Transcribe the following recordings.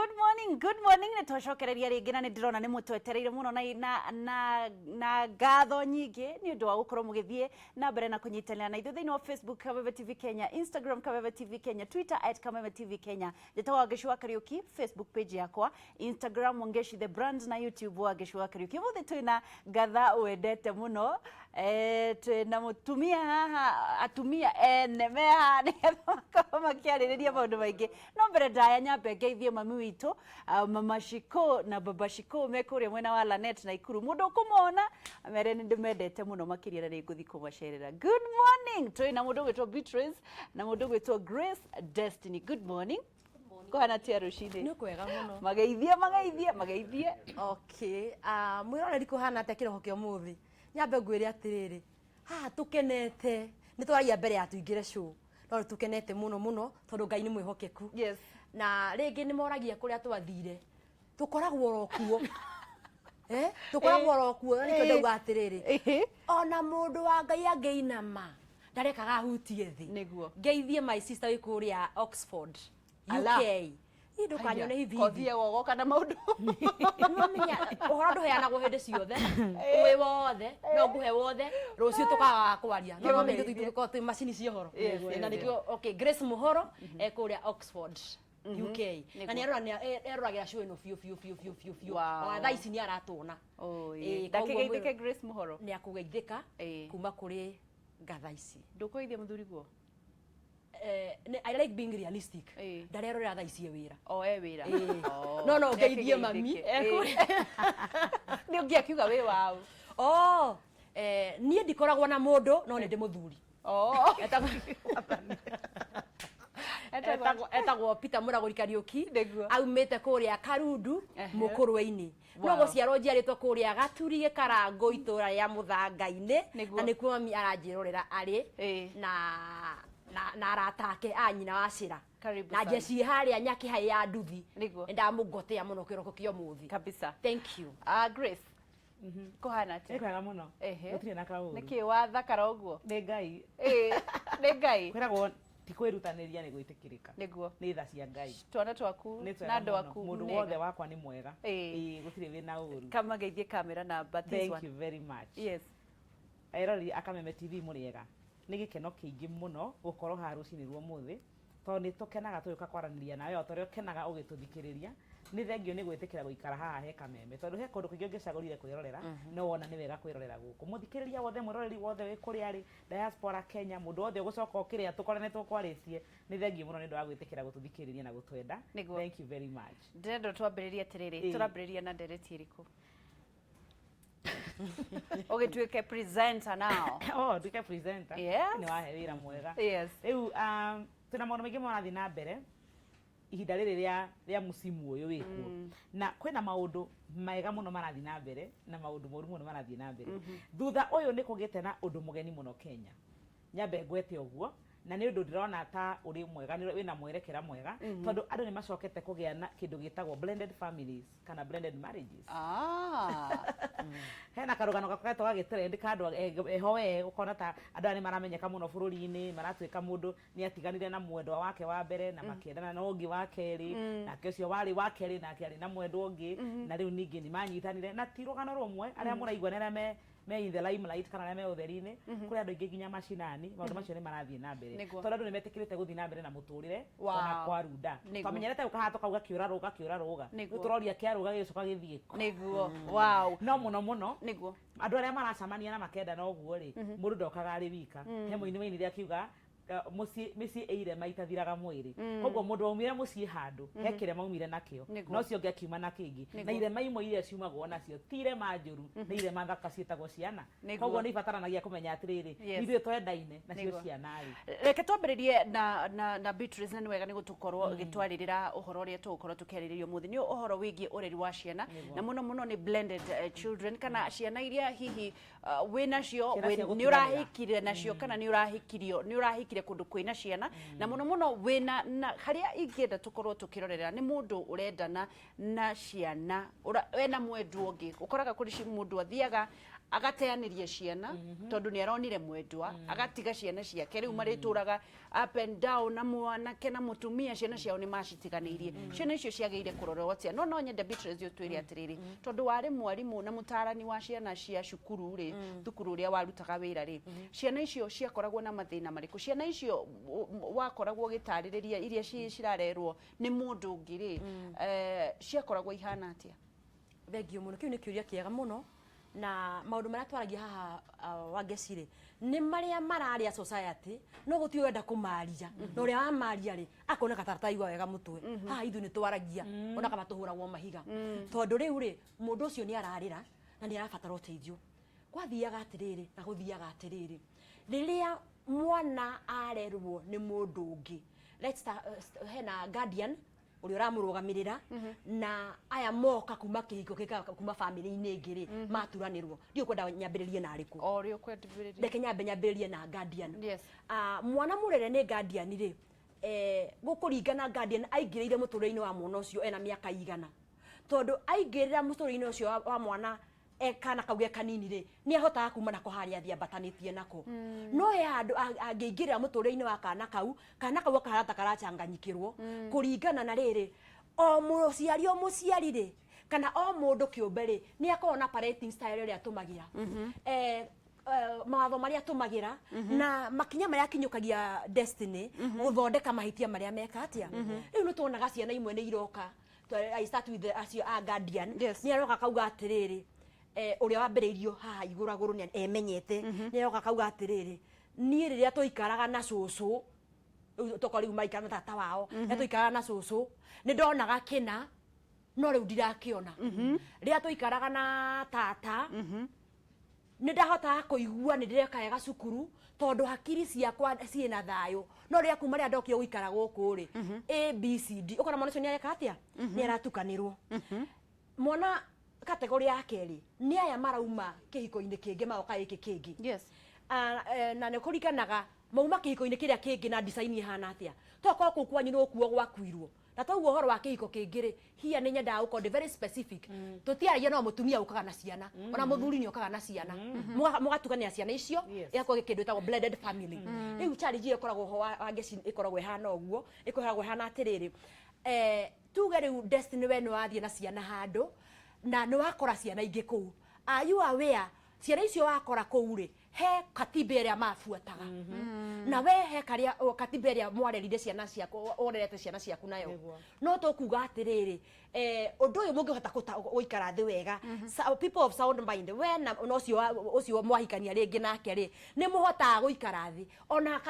good morning nä twacokereria rä ngä na nä ndä rona nä må twetereire må no na ngatho nyingä nä å ndå wa gå korwo må gä thiä na mbere na kå nyitanä na ithuä thä inä wa Facebook Kameme TV Kenya, Instagram Kameme TV Kenya, Twitter @Kameme TV Kenya, njätagwo Wangeshi wa Kariuki, Facebook page yakwa, Instagram Wangeshi the brand na YouTube Wangeshi wa Kariuki. Må thä twä na ngatha wendete må no twina mutumia haha atumia ene me haha nigetha makorwo makiarĩrĩria maũndũ maingĩ no mbere ndaya nyambe ngeithie mami witũ mama Shiko na baba Shiko me kũrĩa mwena wa Lanet na Ikuru. Mũndũ ũkũmona mere nĩ ndĩmendete mũno makĩria na nĩngũthiĩ kũmacerera. Good morning. Twĩna mũndũ ũgwĩtwo Beatrice na mũndũ ũgwĩtwo Grace Destiny. Good morning. Kuhana tia rushini. Nĩ kwega mũno. Mageithie. Okay. Mwĩroreri kuhana atia kĩroho kĩa ũmũthĩ. Nyambe ngwĩre atĩrĩrĩ. Haha tũkenete. Nĩ twaria mbere ya tũingĩre show. No tũkenete mũno tondũ Ngai nĩ mwĩhokeku. Yes. Na rĩngĩ nĩ moragia kũrĩa twathire. Tũkoragwo ro kuo. Tũkoragwo ro kuo nĩ kĩo ndauga atĩrĩrĩ. Ona mũndũ wa Ngai angĩinama ndarekaga hutie thĩ. Nĩguo. Ngeithie my sister wĩ kũrĩa Oxford, UK. Indo kanyone hivi kothie wogoka na maundu menya uhoro nduheanagwo hindi ciothe uwe wothe no nguhe wothe rucio tukaga kwaria no mamenye tuituko tu macini cia horo na nikio okay Grace Muhoro ekuria Oxford UK na nĩaroragira show ino fiu wa thaa ici nĩ aratũna ndakigeithike Grace Muhoro nĩ akugeithika kuma kuri ngatha ici ndukoithia muthuri guo. I like being realistic. Ndarerorera thaa ici wira. Wira. No ngeithie mami. Nĩ ũngĩakiuga wĩ wao. Niĩ ndikoragwo na mũndũ no nĩ ndĩ mũthuri. Etagwo Peter Mũragũri Kariuki. Aumĩte kũrĩa Karundu Mũkũrwe-inĩ. No gũciarwo njiarĩtwo kũrĩa Gaturi Gĩkarangũ itũũra rĩa Mũthanga-inĩ. Na nĩkuo mami aranjĩrorera arĩ na aratake anyina wa Cira na jeci haria nyaki hai ya nduthi ndamugotea muno kiroko kio muthi kabisa. Thank you. Grace kuhana ati kwega muno gutire na kauru niki wathakara uguo ni Ngai ni Ngai kwiragwo ti kwirutaniria ni gwitikirika niguo ni tha cia Ngai twana twaku na ndo waku mundu wothe wakwa ni mwega gutire wina uru kama geithie kamera na Baptist. Thank you very much. Yes. Airori Akameme TV muriega nĩ gĩkeno kĩingĩ mũno gũkorwo haha rũcinĩ rwa ũmũthĩ tondũ nĩ tũkenaga tũgĩũka kwaranĩria nawe o ta ũrĩa ũkenaga ũgĩtũthikĩrĩria. Nĩ thengio nĩ gwĩtĩkĩra gũikara haha he Kameme tondũ he kũndũ kũingĩ ũngĩcagũrire kwĩrorera no wona nĩ wega kwĩrorera gũkũ. Mũthikĩrĩria wothe mwĩroreri wothe wĩ kũrĩa arĩ diaspora Kenya mũndũ wothe ũgũcoka ũkĩrĩa tũkoranĩtwo kwarĩcie nĩ thengio mũno nĩ ũndũ wa gwĩtĩkĩra gũtũthikĩrĩria na gũtwenda. Thank you very much. Ndĩrenda twambĩrĩrie atĩrĩrĩ tũrambĩrĩria na ndereti ĩrĩkũ? Okay, tuweke presenter now. Tuweke presenter. Yes. Ni wahe wira mwega. Yes. Riu tuna maũndũ maingĩ marathi na mbere ihinda rĩrĩ rĩa musimu ũyũ wĩkuo na kwĩna maũndũ mega mũno marathi na mbere na maũndũ moru mũno marathi na mbere. Thutha ũyũ nĩ kũgĩte na ũndũ mũgeni mũno Kenya. Nyambe ngwete ũguo na nĩ ũndũ ndĩrona ta ũrĩ mwega wĩna mwerekera mwega tondũ andũ nĩ macokete kũgĩa na kĩndũ gĩtagwo blended families kana blended marriages. Hena karũgano gakoretwo gagĩtrend kandũ eho we ũkona ta andũ aya nĩ maramenyeka mũno bũrũri-inĩ maratuĩka mũndũ nĩ atiganire na mwendwa wake wa mbere na makĩendana na ũngĩ wa kerĩ nake ũcio warĩ wa kerĩ nake arĩ na mwendwa ũngĩ na rĩu ningĩ nĩ manyitanire na ti rũgano rũmwe arĩa mũraigua nĩ arĩa me in the limelight kana arĩa me ũtheri-inĩ kũrĩ andũ aingĩ nginya macinani maũndũ macio nĩ marathiĩ na mbere tondũ andũ nĩ metĩkĩrĩte gũthiĩ na mbere na mũtũrĩre ona kwa runda twamenyerete gũkaha tũkauga kĩũra rũga rĩu tũroria kĩarũga gĩcoka gĩthiĩ nĩguo no mũno nĩguo andũ arĩa maracamania na makenda na ũguo rĩ mũndũ ndokaga arĩ wika he mũini rĩa kiuga mĩciĩ ĩire maita thiraga mwĩrĩ koguo mũndũ waumire mũciĩ handũ he kĩrĩa maumire nakĩo no cio ũngĩ akiuma na kĩngĩ na irema imwe iria ciumagwo nacio ti irema njũru nĩ irema thaka ciĩtagwo ciana koguo nĩ ibataranagia kũmenya atĩrĩrĩ ithuĩ twendaine nacio ciana rĩ. Reke twambĩrĩrie na Beatrice nĩ wega nĩ gũtũkorwo gĩtwarĩrĩra ũhoro ũrĩa tũgũkorwo tũkĩarĩrĩrio mũthĩ nĩ ũhoro wĩgiĩ ũreri wa ciana na mũno nĩ blended children kana ciana iria hihi wĩnacio nĩ ũrahĩkire nacio kana nĩ ũrahĩkire kundu kwina ciana na muno wina na haria ingenda tukorwo tukirorera ni mundu urendana na ciana wena mwendwa ungi ukoraga kuri mundu athiaga agateanirie ciana tondu ni aronire mwendwa agatiga ciana ciake riu marituraga up and down na mwanake na mutumia ciana ciao ni macitiganirie ciana icio ciageire kurorwo atia no nyende Beatrice utwire atiriri tondu wari mwarimu na mutarani wa ciana cia cukuru ri thukuru ria warutaga wira ri ciana icio ciakoragwo na mathina mariku ciana icio wakoragwo gitaririria iria cirarerwo ni mundu ungi ri ciakoragwo ihana atia thengio muno kiu ni kiuria kiega muno na maundu maria twaragia haha Wangeci ni maria mararia society no guti wenda kumaria no ria amaria ri akona katarata igwa wega mutwe haha ithu ni twaragia ona kama tuhuragwo mahiga tondu riu ri mundu ucio ni ararira na ni arabatara uteithio gwathiaga atiriri na guthiaga atiriri riria mwana arerwo ni mundu ungi let's start hena guardian uri uramurugamirira na aya moka kuma kihiko kuma family-ini ingiri maturanirwo ndio kwenda nyambiririe na ariku ori ukwendibiririe ndeke nyambiririe na guardian yes mwana murere ni guardian ri gukuringana guardian aingirire muturire-ini wa mwana ucio ena miaka igana tondu aingirira muturire-ini ucio wa mwana kana kauge kanini ri ni ahotaga kuma nako haria thiambatanitie nako no ya andu angeingirira muturire-ini wa kana kau akarata karachanganyikirwo kuringana na riri o muciari ri kana o mundu kiumbe ri ni akona parenting style ri atumagira mawatho maria atumagira na makinya maria kinyukagia destiny guthondeka mahitia maria meka atia riu ni tuonaga ciana imwe ni iroka I start with a guardian ni aroka kauga atiriri uria wambiriirio haha iguraguru ni emenyete ni aroka kauga atiriri ni riria tuikaraga na cucu tokori maikara na tata wao tuikaraga na cucu ni ndonaga kina no riu ndirakiona riria tuikaraga na tata ni ndahota kuigua ni ndireka wega cukuru tondu hakiri ciakwa ciina thayo no riria kuma riria ndokire guikara guku ri ABCD ukona mwana ucio ni areka atia ni aratukanirwo mwana kategori ya keri ni aya marauma kihiko-ini kingi maoka iki kingi yes na ne kurikanaga mauma kihiko-ini kiria kingi na design ihana atia toko ku kwanyu no kuo gwakuirwo na toguo horo wa kihiko kingiri hia ni nyenda uko very specific tutiaria no mutumia ukaga na ciana ona muthuri ni ukaga na ciana mugatukania ciana icio yako kindu etagwo blended family riu challenge ikoragwo ho Wangeci ikoragwo ihana oguo ikoragwo ihana atiriri tuge riu destiny we no wathie na ciana handu na no wakora ciana ingi kuu are you aware ciana icio wakora kuu ri he katiba iria mafuataga na we he karia katiba iria mwarerire ciana ciaku orerete ciana ciaku nayo no tukuga atiriri undu uyu mungihota guikara thi wega people of sound mind we na ucio mwahikania ringi nake ri ni muhotaga guikara thi ona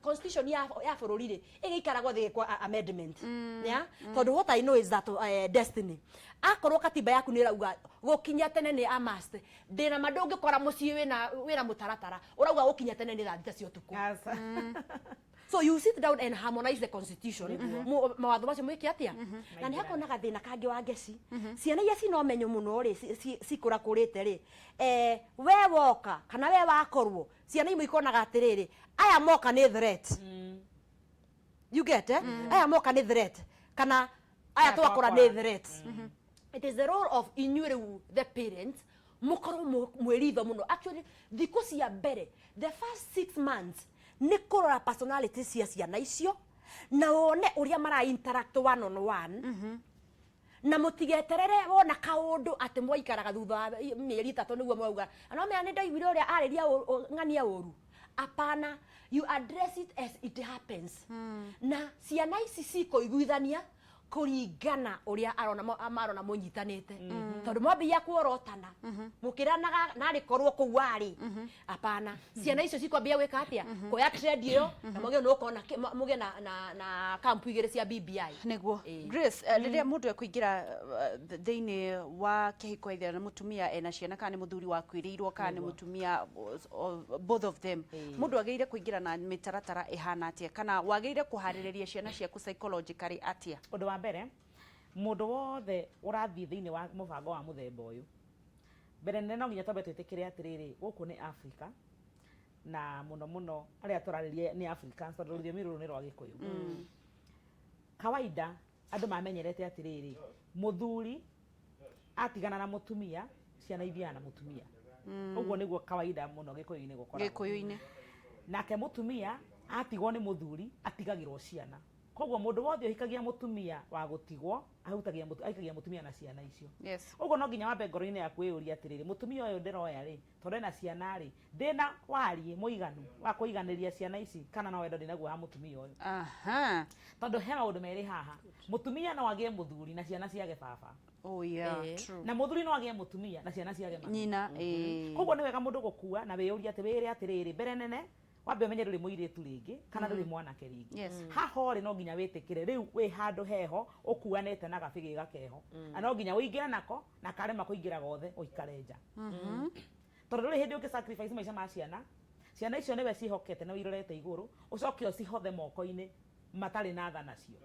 constitution ya bururi ri igiikaragwo thi kwa amendment ya tondu what I know is that destiny akorwo katiba yaku ni rauga gukinya tene ni a must ndina mandungi kora mucii wina mutaratara urauga gukinya tene ni thita cio tuku so you sit down and harmonize the constitution mawatho macio mwiki atia na ni hakona gathina kangi Wangeci ciana iria cino menyo muno ri cikura kurite ri we woka kana we wakorwo ciana imwe ikonaga atiriri aya moka ni threat you get aya moka ni threat kana aya twakora ni threat it is the role of inyuiru the parents mukorwo mweritho muno actually thiku cia mbere the first 6 months ni kurora personality cia ciana icio na wone uria mara interact one on one na mutigeterere wona kaundu ati mwaikaraga thutha mieri 3 niguo mwauga no me ani ndaiguire uria ariria ng'ania uru apana you address it as it happens na ciana ici cikoiguithania kuringana uria arona munyitanite tondu mwambia kuorotana mukiranaga nari korwo ku wari apana ciana icio cikwambia gwika atia koya trade iyo na muge no kona muge na kampu igire cia BBI niguo Grace riria mundu ekuingira thiini wa kihiko ithia na mutumia ena ciana kana muthuri wa kwiriirwo kana mutumia both of them mundu ageire kuingira na mitaratara ihana atia kana wageire kuhaririria ciana ciaku psychologically atia undu mbere mundu wothe urathii thiini wa mubango wa muthemba uyu mbere nene no nginya twambe twitikire atiriri guku ni Africa na muno aria turaririe ni Africans tondu rurimi ruru ni rwa Gikuyu kawaida andu mamenyerete atiriri muthuri atigana na mutumia ciana ithiana na mutumia Ũguo nĩguo kawaida mũno gĩkũyũ-inĩ gũkoragwo. Gĩkũyũ-inĩ. Nake mũtumia atigwo nĩ mũthuri atigagĩrwo ciana. Koguo mũndũ wothe ũhikagia mũtumia wa gũtigwo aikagia mũtumia na ciana icio. Yes. Ũguo no nginya wambe ngoro-inĩ yaku wĩyũrie atĩrĩrĩ, mũtumia ũyũ ndĩroya rĩ, tondũ ena ciana rĩ, ndĩna wariĩ mũiganu wa kũiganĩria ciana ici kana no wendo ndĩnaguo ha mũtumia ũyũ. Aha. Tondũ he maũndũ merĩ haha, mũtumia no agĩe mũthuri na ciana ciage baba. Oh yeah, true. Na mũthuri no agĩe mũtumia na ciana ciage mami. Nyina, Koguo nĩ wega mũndũ gũkua na wĩyũrie atĩrĩrĩ mbere nene wambe ũmenye ndũrĩ mũirĩtu rĩngĩ kana ndũrĩ mwanake rĩngĩ. Haha rĩ no nginya wĩtĩkĩre rĩu wĩ handũ heho ũkuanĩte na gabĩgĩ gakeho. Na no nginya ũingĩre nako na karema kũingĩra gothe ũikare nja. Tondũ ndũrĩ hĩndĩ ũngĩ sacrifice maica ma ciana. Ciana icio nĩwe ciĩhokete na wĩrorete igũrũ ũcoke ũcihothe moko-inĩ matarĩ na tha nacio.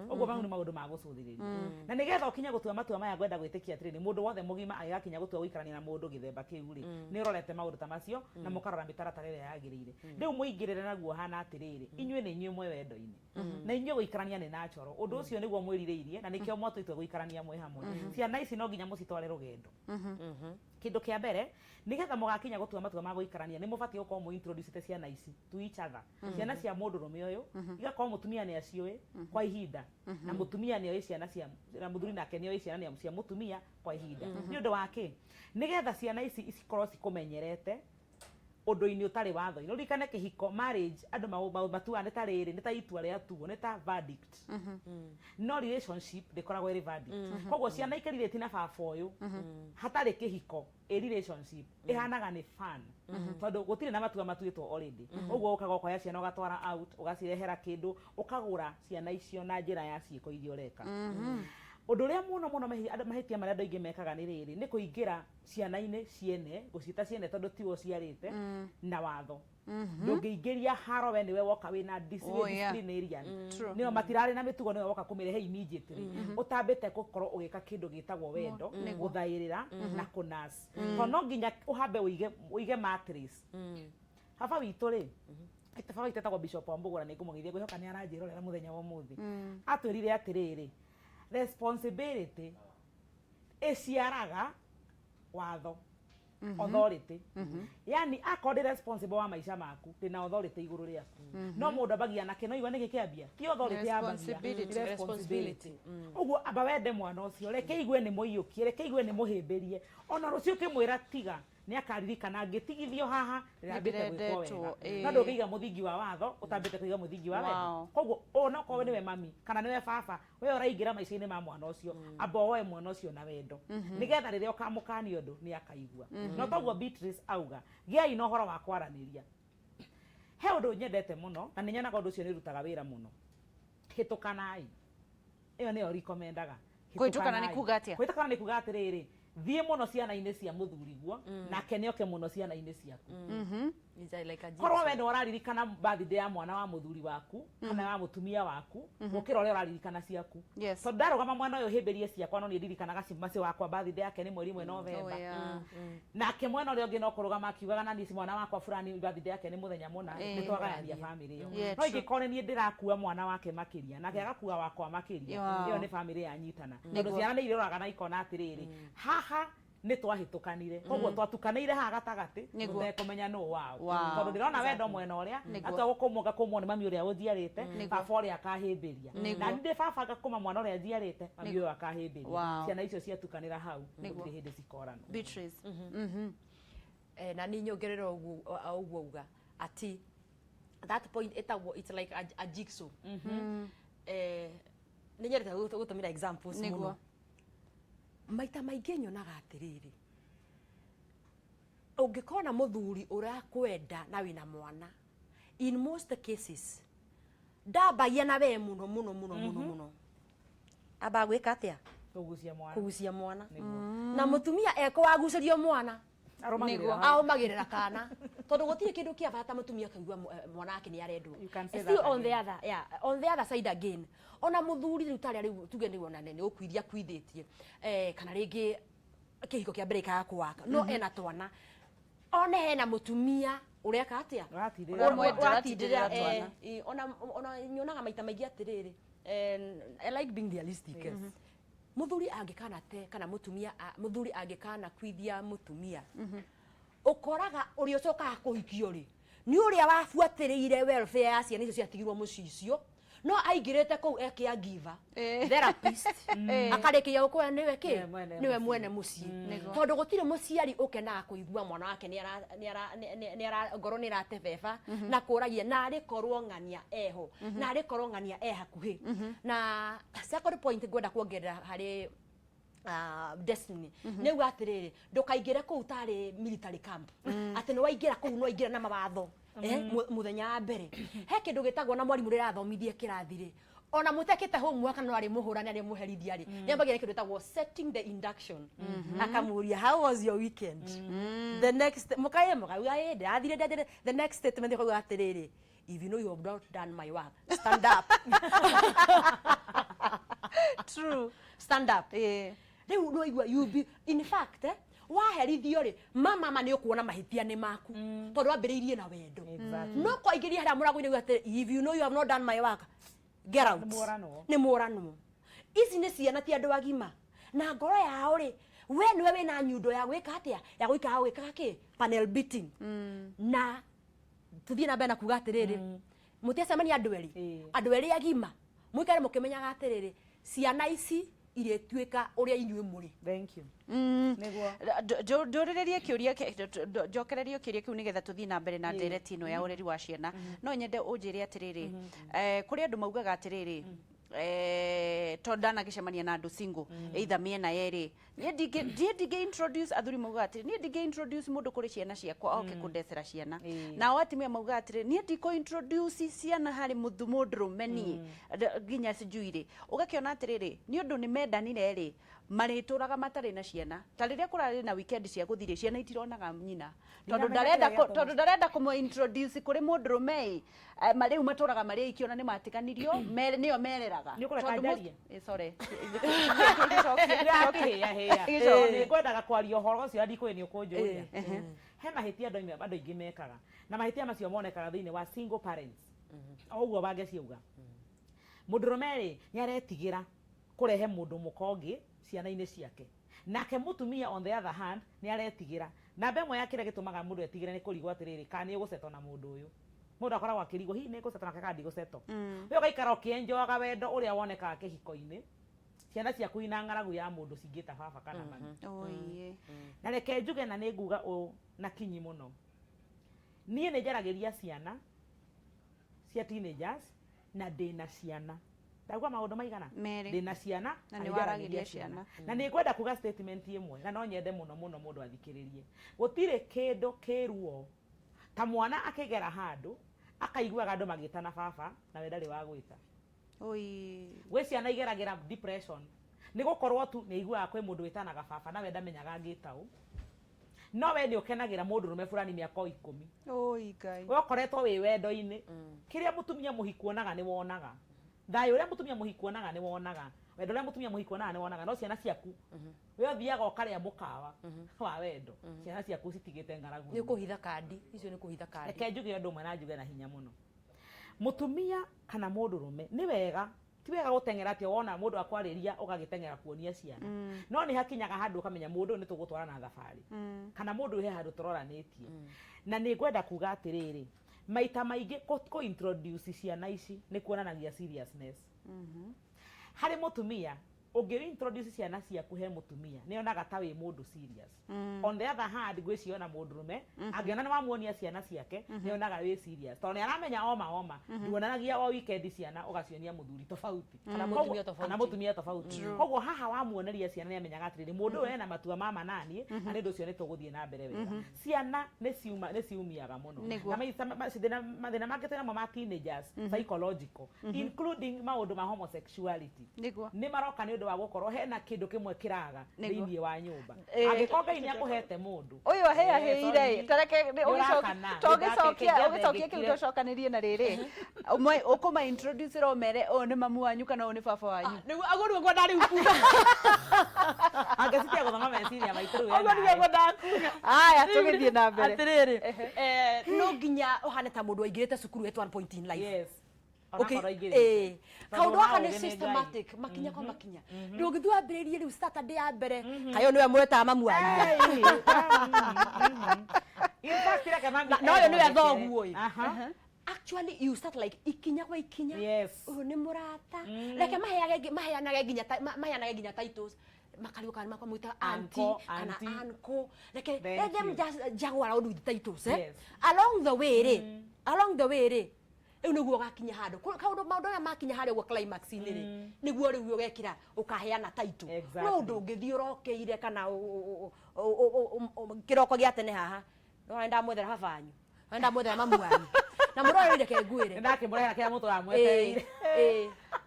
Ũguo mau nĩ maũndũ ma gũcũthĩrĩria. Na nĩgetha ũkinye gũtua matua maya ngwenda gwĩtĩkia atĩrĩrĩ mũndũ wothe mũgima agĩgakinya gũtua gũikarania na mũndũ gĩthemba kĩu rĩ nĩ ũrorete maũndũ ta macio na mũkarora mĩtaratara ĩrĩa yagĩrĩire. Rĩu mũingĩrĩre naguo hana atĩrĩrĩ inyuĩ nĩ inyuĩ mwe wendo-inĩ na inyuĩ gũikarania nĩ natural. Ũndũ ũcio nĩguo mwĩrirĩirie na nĩkĩo mwatũitwo gũikarania mwe hamwe. Ciana ici no nginya mũcitware rũgendo. Kĩndũ kĩa mbere nĩgetha mũgakinya gũtua matua ma gũikarania nĩ mũbatiĩ gũkorwo mũintroducete ciana ici to each other. Ciana cia mũndũrũme ũyũ igakorwo mũtumia nĩ aciũĩ kwa ihinda na mũtumia nĩ oĩ ciana cia na mũthuri nake nĩ oĩ ciana cia mũtumia kwa ihinda. Nĩ ũndũ wa kĩ nĩgetha ciana ici cikorwo cikũmenyerete ũndũ-inĩ ũtarĩ watho-inĩ. Ũririkane kĩhiko marriage andũ matuaga nĩ ta rĩrĩ nĩ ta itua rĩa tuo nĩ ta verdict. No relationship ndĩkoragwo ĩrĩ verdict. Koguo ciana ikarithĩti na baba ũyũ hatarĩ kĩhiko relationship ĩhanaga nĩ fun. Tondũ gũtirĩ na matua matuĩtwo already. Ũguo ũkaga ũkoya ciana ũgatwara out ũgacirehera kĩndũ ũkagũra ciana icio na njĩra ya ciĩko iria ũreka. Ũndũ ũrĩa mũno mahĩtia marĩa andũ aingĩ mekaga nĩ rĩrĩ nĩ kũingĩra ciana-inĩ ciene gũcita ciene tondũ tiwe ũciarĩte na watho. Ndũngĩingĩria haro we nĩwe woka wĩna disciplinarian. Nĩo matirarĩ na mĩtugo nĩwe woka kũmĩrehe immediately. Ũtambĩte gũkorwo ũgĩka kĩndũ gĩtagwo wendo gũthaĩrĩra na kũnurse. Tondũ no nginya ũhambe ũige matrix. Baba witũ rĩ baba witũ etagwo Bishop Wambũgũra nĩ ngũmũgeithia ngwĩhoka nĩ aranjĩrorera mũthenya wa ũmũthĩ. Atwĩrire atĩrĩrĩ responsibility ĩciaraga watho authority. Yani akorwo ndĩ responsible wa maica maku ndĩna authority igũrũ rĩaku. No mũndũ ambagia nake no igua nĩkĩ kĩambia ti authority yambagia responsibility. Ũguo amba wende mwana ũcio reke igue nĩ mũiyũkie reke igue nĩ mũhĩmbĩrie ona rũcio ũkĩmwĩra tiga nĩ akaririkana ngĩtigithio haha ndĩrambĩte gwĩkwo wega. No ndũngĩiga mũthingi wa watho ũtambĩte kũiga mũthingi wa wendo. Koguo ona okorwo nĩwe mami kana nĩwe baba we ũraingĩra maica-inĩ ma mwana ũcio amba woe mwana ũcio na wendo nĩgetha rĩrĩa ũkamũkania ũndũ nĩ akaigua. No toguo Beatrice auga gĩai na ũhoro wa kwaranĩria. He ũndũ nyendete mũno na nĩ nyonaga ũndũ ũcio nĩ ũrutaga wĩra mũno. Hĩtũkanai. Ĩyo nĩyo recomendaga. Kũhĩtũkana nĩ kuga atĩa? Kũhĩtũkana nĩ kuga atĩrĩrĩ thiĩ mũno ciana-inĩ cia mũthuriguo nake nĩoke mũno ciana-inĩ ciaku. Korwo we nĩ ũraririkana birthday ya mwana wa mũthuri waku kana wa mũtumia waku gũkĩra ũrĩa ũraririkana ciaku. Tondũ ndarũgama mwana ũyũ hĩmbĩrie ciakwa no niĩ ndirikanaga macio wakwa birthday yake nĩ mweri ĩmwe Novemba. Nake mwena ũrĩa ũngĩ no kũrũgama akiugaga na nici mwana wakwa fulani birthday yake nĩ mũthenya mũna nĩ twagayania family ĩyo. No ingĩkorwo niĩ ndĩrakua mwana wake makĩria nake agakua wakwa makĩria ĩyo nĩ family yanyitana. Tondũ ciana nĩ irĩroraga na ikona atĩrĩrĩ haha nĩ twahĩtũkanire koguo twatukanĩire haha gatagatĩ tũtekũmenya nũ wao. Tondũ ndĩrona wendo mwena ũrĩa atua gũkũmwo nĩ mami ũrĩa ũnjiarĩte baba ũrĩa akahĩmbĩria na nĩ baba ngakũma mwana ũrĩa njiarĩte mami ũyũ akahĩmbĩria. Ciana icio ciatukanĩra hau gũtirĩ hĩndĩ cikorana. Beatrice. Na nĩ nyongerera ũguo uga ati that point it's like a jigsaw. Nĩ nyendete gũtũmĩra examples mũno. Maita maingĩ nyonaga atĩrĩrĩ ũngĩkorwo na mũthuri ũrakwenda na wĩna mwana in most cases ndambagia na we mũno amba gwĩka atĩa kũgucia mwana na mũtumia ekwagucĩrio mwana aũmagĩrĩra kana tondũ gũtirĩ kĩndũ kĩa bata mũtumia akaigua mwana wake nĩ arendwo. Still on the other side again ona mũthuri rĩu tarĩa rĩu tuge nĩ wona nene ũkuithia kuithĩtie kana rĩngĩ kĩhiko kĩa mbere ikaga kũwaka no ena twana ona hena mũtumia ũreka atĩa ũratindĩrĩra twana. Ona nyonaga maita maingĩ atĩrĩrĩ I like being realistic. Mũthuri angĩkana te kana mũthuri angĩkana kuithia mũtumia ukoraga uri ucoka kuhikio ri ni uria wabuatiriire welfare ya ciana icio ciatigirwo mucicio no aingirite kou ekia giver therapist akarikia ukwa niwe mwene muci tondu gutire muciari ukenaga kuigua mwana wake ni ara ngoro ni ratebeba na kuragia na ari korwo ngania eho na ari korwo ngania hakuhi na second point ngwenda kuongerera hari Destiny niguo atiriri ndukaingire kou tari military camp ati no waingira kou no waingira na mawatho muthenya wa mbere he kindu gitagwo na mwarimu rirathomithie kirathiri ona mutekete homework no ari muhurani ari muherithia ri nyambagira kindu gitagwo setting the induction akamuria how was your weekend the next mukaye ndathire the next statement ko atiriri if you know you have not done my work stand up true stand up riu no igua you be in fact waherithio ri mama ni ukuona mahitia ni maku tondu ambiriirie na wendo no koingiria haria murago-ini gwate if you know you have not done my work get out ni murano ici ni ciana ti andu agima na ngoro yao ri we niwe wina nyundo ya gwika atia ya gwika gwika ki panel beating na tuthie na bena kuga atiriri mutiacemania andu eri agima muikare mukimenyaga atiriri ciana ici iretuika uria inyue muri. Thank you. Ndorirerie kiuria njokererie kiuria kiu nigetha tuthii na mbere na ndereti ino ya ureri wa ciana no nyende unjire atiriri kuri andu maugaga atiriri tondana gicemania na andu single either miena yeri ndige introduce athuri mauga atiri nie ndige introduce mundu kuri ciana ciakwa oke kundecera ciana na watimia mauga atiri nie ndiko introduce ciana hari mundurume ni ginya sijuire ugakiona atiriri ni undu ni mendanire ri marituraga matari na ciana ta riria kurari na weekend cia guthire ciana itironaga nyina tondu ndarenda kumo introduce kuri mundurume mariu maturaga mari ikiona ni matiganirio niyo mereraga ni kureka ndaria sorry ni ngwendaga kwaria horo cio ndikwe ni ukunjuria he mahitia andu aingi mekaga na mahitia macio monekaga thiini wa single parents oguo bangeciuga mundurume ri ni aretigira kurehe mundu mukongi ciana-ini ciake nake mutumia on the other hand ni aretigira na bemwe ya kire gitumaga mundu etigire ni kurigwo atiriri kana ni guseto na mundu uyu mundu akoragwo akirigwo hi ni guseto na kandi guseto we ugaikara ukienjoga wendo uria wonekaga kihiko-ini ciana ciaku ina ngaragu ya mundu cingita baba kana mami oiye na reke njuge na ni nguga u na kinyi muno nie ni njaragiria ciana cia teenagers na ndina ciana ndagwa maundu maigana ndina ciana na ni waragiria ciana na ni kwenda kuga statement imwe na no nyende muno mundu athikiririe gutire kindu kiruo ta mwana akigera handu akaiguaga andu magitana baba na we ndari wa gwita oi we ciana igeragira depression ni gukorwo tu ni iguaga kwi mundu witanaga baba na we ndamenyaga ngitau no we ni ukenagira mundu rume fulani miaka 10 oi ngai we ukoretwo wi wendo-ini kiria mutumia muhikuonaga ni wonaga thayo uria mutumia muhikuonaga ni wonaga wendo uria mutumia muhikuonaga ni wonaga no ciana ciaku we othiaga ukaria mukawa wa wendo ciana ciaku citigite ngaragu ni kuhitha kandi icio ni kuhitha kandi reke njuge undu mwe na njuge na hinya muno mutumia kana mundu rume ni wega ti wega gutengera ati wona mundu akwariria ugagitengera kuonia ciana no ni hakinyaga handu ukamenya mundu ni tugutwara na thafari kana mundu he handu turoranitie na ni ngwenda kuga atiriri maita maingi ko introduce ciana ici ni kuonanagia seriousness hari mutumia ungi introduce ciana ciaku he mutumia ni onaga ta wi mundu serious on the other hand gwiciona mundu rume angiona ni wamuonia ciana ciake ni onaga wi serious tondu ni aramenya oma nduonanagia o weekend ciana ugacionia muthuri tofauti kana mutumia tofauti koguo haha wamuoneria ciana ni amenyaga atiriri mundu we na matua mama nani ani ndu cio ni tuguthie na mbere wega ciana ni ciumiaga muno na mathina make tena ma teenagers psychological including maundu ma homosexuality ni maroka ni wa gukorwo hena kindu kimwe kiraga thiini wa nyumba agikonga ini akuhete mundu uyu aheire tareke ugicokia kiugo cokanirie na riri ukuma introduce ro mere o ni mamu wanyu kana o ni baba wanyu nigu aguru ngo ndari ukuga agasitia guthoma meciria maituru we aguru ngo ndakuga aya tugithie na mbere atiriri no nginya uhane ta mundu aingirite cukuru at one point in life yes okay kaundu aka ni systematic makinya kwa makinya ndungithua ambiririe riu Saturday ya mbere kayo niwe mweta mamu wanyu in fact like mami no yo niwe thoguo actually you start like ikinya kwa ikinya yes ni murata like maheanage nginya titles makariuka makwa mwita auntie kana uncle like let them just juggle around with titles along the way niguo gakinya handu kaundu maundu ya makinya hari gwa climax ini niguo riu ugekira ukaheana title no ndungithii urokeire kana kiroko gia tene haha no ndamwethera habanyu ndamwethera mamu wanyu na murore ndeke ngwire ndake murera kia mutu amwetereire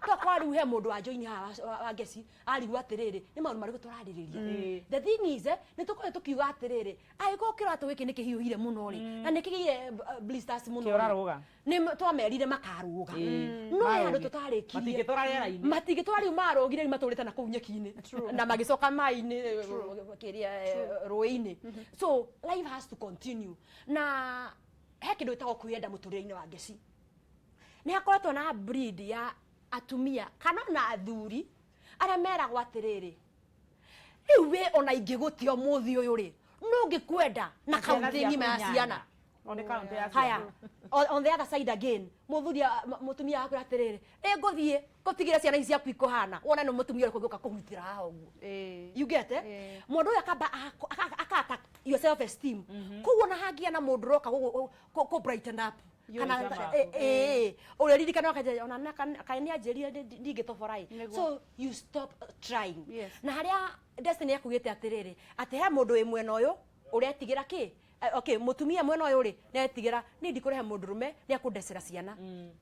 to kwari he mundu wa join haha wa Gesi arigu atiriri ni maundu marigo turaririria the thing is ni tukoe tukiuga atiriri aiko kirato giki nikihiuhire muno ri na nikigiire blisters muno kiraruga ni twamerire makaruga no andu tutarikirie matigitwari marogire ni maturite na kuu nyeki-ini na magicoka mai-ini kiria ruĩ-ini so life has to continue na he kindu gitagwo kwiyenda muturire-ini wa Gesi ni hakoretwo na breed ya atumia kana na athuri aria meragwo atiriri riu we ona ingigutio muthi uyu ri no ngikwenda na kaunti ngima ya ciana haya on the other side again mutumia akura atiriri nguthie ngutigire ciana ici ciaku ikuhana wona no mutumia uri kuguka kuhutira haha uguo you get it mundu uyu akamba akata your self esteem kuona hagia na mundu roka go brighten up kana ureririkana wakaja ona kaini ajeria ndingitoborai so you stop trying na haria destiny yakugite atiriri ati he mundu imwe noyo uretigira ki okay mutumia mwena uyu ri netigira ni ndikurehe mundu rume ni akundecera ciana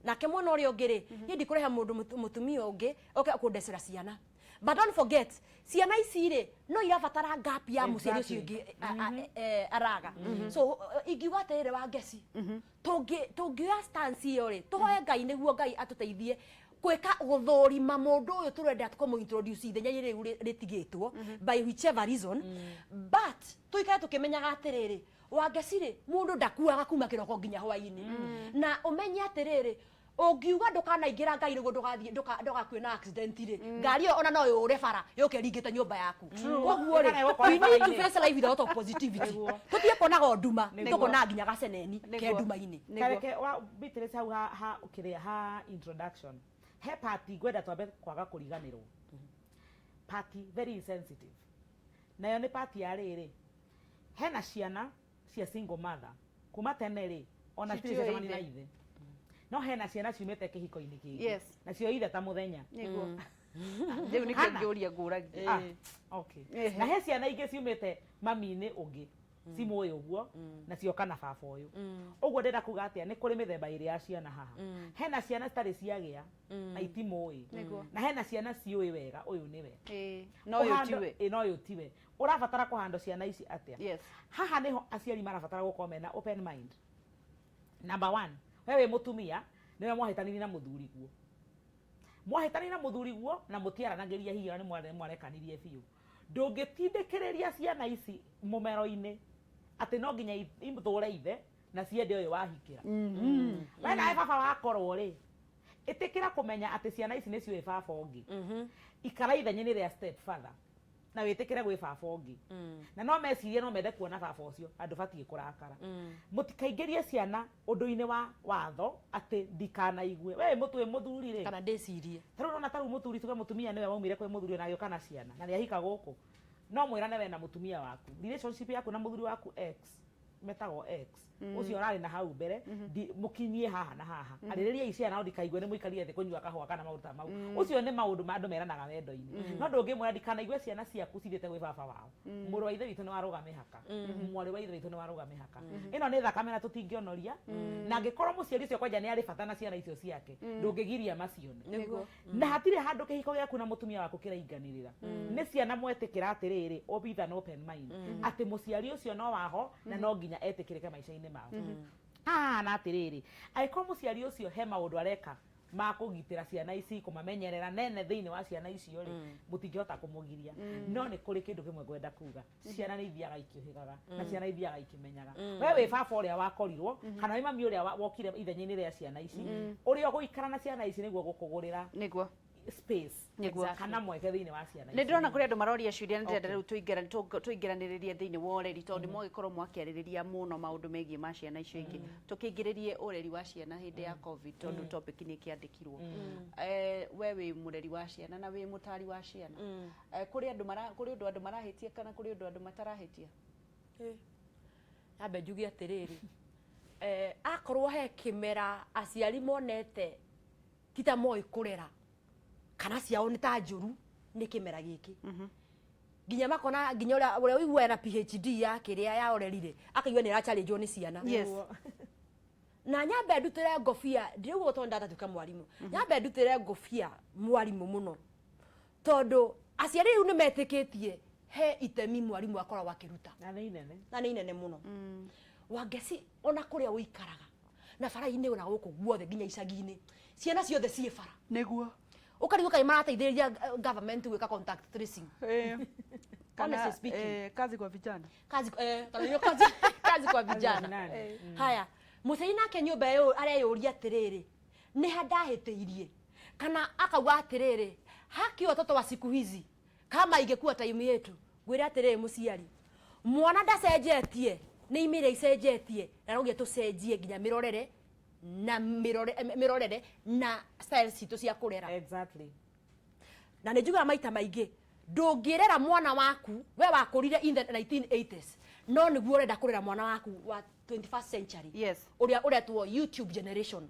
nake mwena uri ungiri ni ndikurehe mundu mutumia ungi akundecera ciana but don't forget ciana ici ri no irabatara gap ya muciari ucio ungi araga so ingiuga atiriri wa Gesi tungioya stance iyo ri tuhoe Ngai niguo Ngai atuteithie kweka guthorima mundu uyu turenda tukomu introduce ithenya riu ritigitwo by whichever reason but tuikare tukimenyaga atiriri wa Gesi ri mundu ndakuaga kuma kiroko nginya hwaini na umenye atiriri ungiuga ndukanaingira Ngai niguo ndugakwĩ na accident ri ngari ona no yure bara yuke ringite nyumba yaku koguo ri we need to face life without positivity tutie konaga nduma tukona nginya gaceneni ke nduma-ini kareke wa bitirese hau ha ukiria ha introduction he party gwenda twambe kwaga kuriganirwo party very insensitive nayo ni party ya riri hena ciana cia single mother kuma tene ri ona tiri zamani na ithe no hena ciana ciumete kihiko-ini kingi na cio ithe ta muthenya niguo riu nikio ngiuria nguragi okay na he ciana ingi ciumete mami-ini ungi simu yo guo na cio kana baba uyu uguo ndenda kuga atia ni kuri mithemba iri ya ciana haha hena ciana stari ciagia na itimoi na hena ciana ciui wega uyu niwe no yo tiwe no yo tiwe urabatara kuhando ciana ici atia haha niho aciari marabatara gukorwo mena open mind number 1 wewe mutumia niwe mwahitanini na muthuri guo mwahitanini na muthuri guo na mutiaranagiria hiyo ni mwarekanirie biu ndungitindikiriria ciana ici mumero-ini ati no nginya imuthure ithe na ciende uyu wahikira wena baba wakorwo ri itikira kumenya ati ciana ici nicio baba ungi ikara ithenya-ini ria step father na witikire gwi baba ungi na no mecirie no mende kuona baba ucio andu batie kurakara mutikaingirie ciana undu-ini wa watho ati ndikanaigwe we mutwe muthuri ri kana ndicirie taru na taru muthuri tuge mutumia niwe waumire kwi muthuri na gioka na ciana na niahika guku no mwirane we na mutumia waku relationship yaku na muthuri waku ex metago ex ucio rari na hau mbere mukinyie haha na haha aririria iciana ndikaigwe ni muikarie thi kunyua kahua kana maundu mau ucio ni maundu ma andu meranaga wendo-ini no ndungimwira ndikanaigwe ciana ciaku cithiite gwi baba wao muru wa ithe witu ni waruga mihaka mwari wa ithe witu ni waruga mihaka ino ni thakame na tutingionoria na ngikorwo muciari ucio kwanja ni ari bata na ciana icio ciake ndungigiria macione na hatire handu kihiko giaku na mutumia waku kirainganirira ni ciana mwetikira atiriri obitha no open mind ati muciari ucio no waho na no nginya etikirike maisha-ini mao na atiriri aiko muciari ucio he maundu areka makugitira ciana ici kumamenyerera nene thiini wa ciana icio ri mutingihota kumugiria no ni kuri kindu kimwe gwenda kuga ciana ni ithiaga ikiohigaga na ciana ithiaga ikimenyaga we wi baba uria wakorirwo kana wi mami uria wokire ithenyaini ria ciana ici uria guikara na ciana ici niguo gukugurira niguo space kana mweke thiini wa ciana ici ni ndirona kuri andu maroria ciuria ni ndenda riu tuingiranirie thiini wa ureri tondu mwagikorwo mwakiaririria muno maundu megie ma ciana icio ingi tukiingiririe ureri wa ciana hindi ya covid tondu topic ni kiandikirwo we wi mureri wa ciana na wi mutari wa ciana kuri undu marahitia kana kuri undu matarahitia ambe njuge atiriri akorwo he kimera aciari monete tita moi kurera kana ciao ni ta njuru ni kimera giki ginya makona ginya uria wigua na PhD ya kiria ya urerire akaigua ni ra challenge ni ciana na nyambe ndutire ngofia ndiriguo tondu ndatatuka mwarimu nyambe ndutire ngofia mwarimu muno tondu aciari riu ni metikitie he itemi mwarimu akoragwo akiruta na ni inene muno wangeci ona kuria uikaraga na bara-ini ona guku guothe ginya icagi-ini ciana ciothe cie bara niguo ukarigwo kai marateithĩrĩria government gwĩka contact tracing kana kazi kwa vijana kazi kwa vijana haya muthei nake nyumba yo areyuria atiriri ni handahitĩirie kana akauga atiriri haki watoto wa siku hizi kama ingekuwa time yetu gwira atiriri muciari mwana ndacenjetie ni imire icenjetie na rogie tucenjie ginya mirorere na mirorere na style citu cia kurera exactly na nijuga maita maingi ndungirera mwana waku we wakurire in the 1980s no niguo urenda kurera mwana waku wa 21st century uria tuo YouTube generation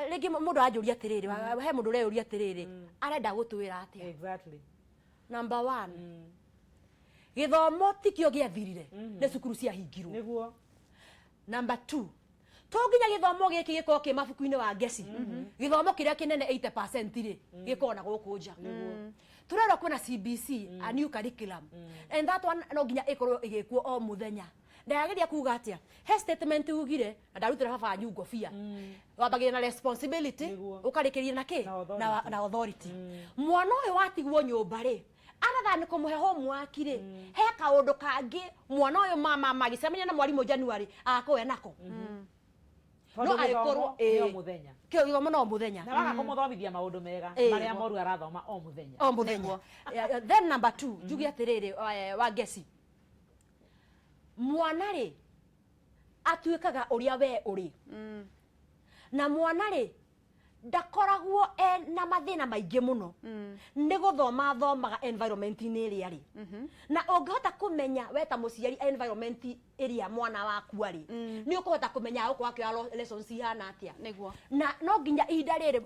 rigi mundu ajuria atiriri he mundu ureuria atiriri arenda gutwira atia exactly number 1 githomo tikio giathirire ne cukuru cia hingirwo niguo number 2 toginya githomo giki giko ki mabuku-ini wa ngeci githomo kiria kinene 80% ri giko na guku nja turero kwina CBC a new curriculum and that one no ginya ikorwo igikuo o muthenya ndageria kuga atia he statement ugire na ndarutira baba anyu ngofia wabagira na responsibility ukarikiria na ki na authority mwana uyu watigwo nyumba ri anatha ni kumuhe homework ri he kaundu kangi mwana uyu mama magicemenya na mwarimu January akowe nako no akorwo o muthenya kio githomo no muthenya na waga kumuthomithia maundu mega maria moru arathoma o muthenya then number 2 njugi atiriri wa ngeci mwana ri atuikaga uria we uri na mwana ri ndakoragwo na mathina maingi muno ni guthoma thomaga environment-ini iria ri na ungihota kumenya we ta muciari environment iria mwana waku ari ni ukuhota kumenya huko wake lessons ihana atia niguo na no nginya ihinda riri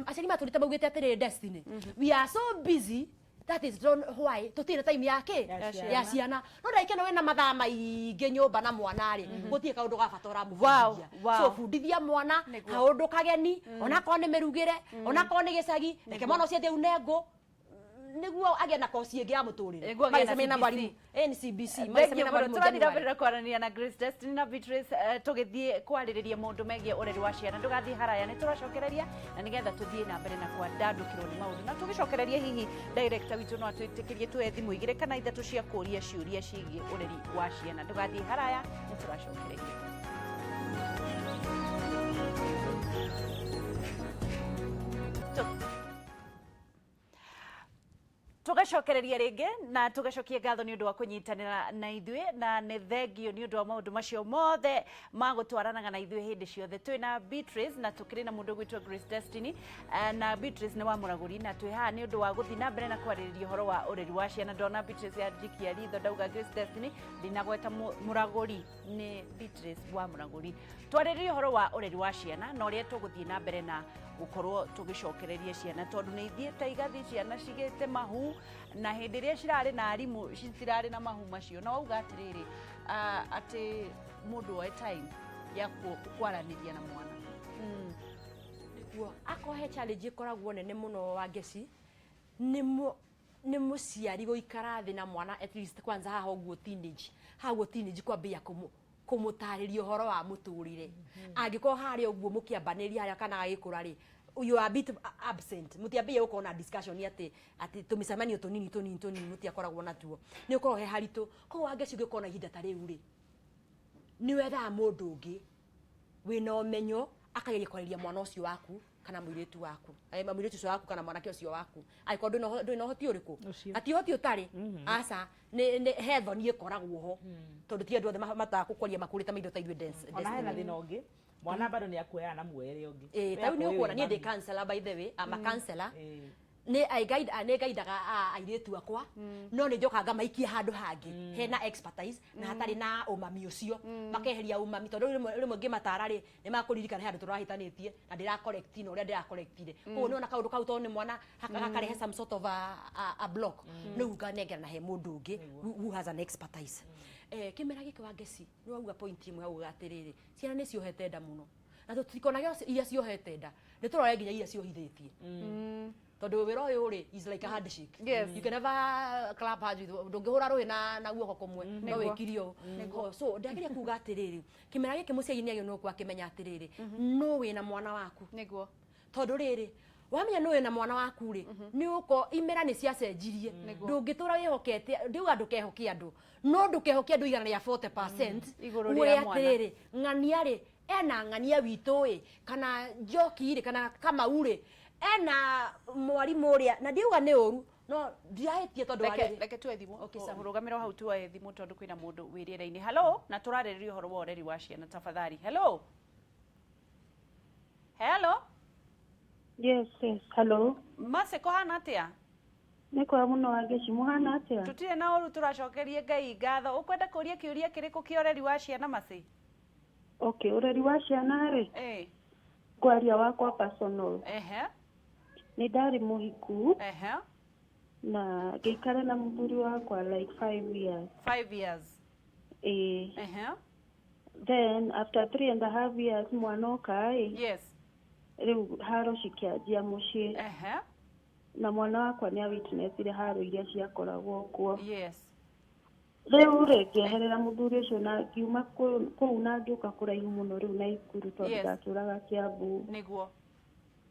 aciari maturite maugite atiriri destiny we are so busy that is why tutire time yake ya ciana no ndaikena wena mathaa maingi nyumba na mwana ri gutie kaundu gabatora mubundithia so bundithia mwana kaundu kageni ona ko ni mirugire ona ko ni gicagi reke mwana ucio thiu nengo niguo agia na kosi ingi ya muturire maisemena mwarimu NCBC maisemena mwarimu turathira kwarania na Grace Destiny na Beatrice tugithie kwaririria mundu megie ureri wa ciana ndugathie haraya ni turacokereria na nigetha tuthie na mbere na kwandandukirwo ni maundu na tugicokereria hihi director witu no atwitikirie tuwe thimu igire kana ithatu cia kuria ciuria cigie ureri wa ciana ndugathie haraya ni turacokereria tugacokereria ringi na tugacokia ngatho ni undu wa kunyitanira na ithuĩ na nĩ thengio ni undu wa maundu macio mothe magutwaranaga na ithuĩ hindi ciothe twina Beatrice na tukiri na mundu gwitwo Grace Destiny na Beatrice ni wa Muragũri na twĩ haha ni undu wa guthi na mbere na kwarĩrĩria uhoro wa ureri wa ciana ndona Beatrice ya jikia ritho ndauga Grace Destiny ndinagweta Muragũri ni Beatrice wa Muragũri twarĩrĩria uhoro wa ureri wa ciana na ũrĩa tũgũthiĩ na mbere na gukorwo tugicokereria ciana tondu ni ithiĩte igathi ciana cigĩte mahu na hĩndĩ ĩrĩa cirarĩ na arimũ citirarĩ na mahu macio na wauga atĩrĩrĩ atĩ mũndũ oe time ya kwaranĩria na mwana niguo akohe challenge ikoragwo nene muno wa ngeci ni muciari guikara thi na mwana at least kwanza haha ũguo teenage kwambia kumutariria uhoro wa muturire angiko hari uguo mukiambaniria haria kana agikura ri you are a bit absent mutiambie uko na discussion ati tumicemanio tunini mutiakoragwo natuo ni ukorwo he haritu ko wangeci ugikona na ihinda tariu ri ni wetha mundu ungi wina umenyo akageria kwariria mwana ucio waku kana muiritu waku muiritu ucio waku kana mwanake ucio waku aiko ndino hoti uriku ati hoti utari aca ni hetho ni ikoragwo ho tondu ti andu othe matakukoria makurite maindo ta ithuĩ dance ona hena thina ungi mwana bado ni akuoya na muere ungi tau ni ukuona ni ndi counselor by the way ama counselor ni guidaga airitu akwa no ni njoka maikia handu hangi hena expertise na hatari na umami ucio makeheria umami tondu rimwe ngimatara ri ni makuririkana handu turahitanitie na ndira correct no uria ndira correctire ko ni ona kaundu kau to ni mwana hakarehe some sort of a block no uganengera na he mundu ungi who has an expertise kimera giki wa ngeci ni wauga point imwe au gatiriri ciana ni ciohete nda muno na tutikonaga iria ciohete nda ni turore nginya iria ciohithitie tondu wira uyu ri is like a handshake you can never clap hands with ndungihura ruhi na guoko kumwe no wikirio so ndagiria kuga atiriri kimera giki muciari ni agio no kwa kimenya atiriri no wina mwana waku niguo tondu riri wamenya no wina mwana waku ri ni uko imera ni ciacenjirie ndungitura wihokete ndiuga ndukehokia andu no ndukehokia andu igana ya 40% iguru ria mwana atiriri ng'ania ri ena ng'ania witu ri kana njoki ri kana Kamau ri ena mwarimu uria na ndiuga ni uru no ndiahitie tondu reke tuwe thimu rugamira hau tuwe thimu tondu kwina mundu wirira-ini hello na turaririria uhoro wa ureri wa ciana tafadhali hello Yes, hello. Mase ko hana atia Niko muno wangeci muhana atia tutire na uru turacokerie Ngai ngatho ukwenda kuria kiuria kiriku kia ureri wa ciana Mase okay ureri wa ciana ri kwaria wakwa personal ni ndari muhiku na ngikara na muthuri wakwa like 5 years 5 years then after 3.5 years mwana okai yes riu haro cikianjia mucii na mwana wakwa ni a witness ile haro iria ciakoragwo kuo yes riu ngieherera muthuri ucio na ngiuma kuu na ngiuka kuraihu muno riu na ikuru tondu ndaturaga Kiambu niguo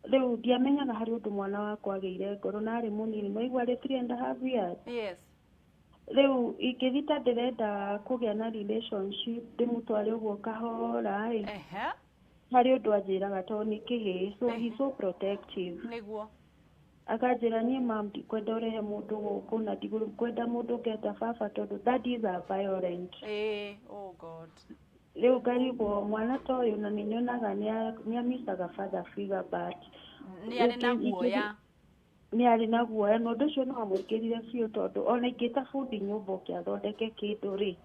riu ndiamenyaga hari undu mwana wakwa ageire ngoro na ari munini maigua ri 3.5 years yes riu ingithita ndirenda kugia na relationship ndimutware uguo kahora hari undu anjiraga to ni kihi so he so protective niguo akanjira nie mam ndikwenda urehe mundu guku na ndikwenda mundu ngeta baba tondu that is a violent oh god riu ngarigwo mwana ta uyu na ninyonaga ni amisaga father figure but ni ari na guoya na undu ucio no amwikirire biũ tondu ona ingĩta bundi nyũmba ũkĩathondeke kĩndũ ri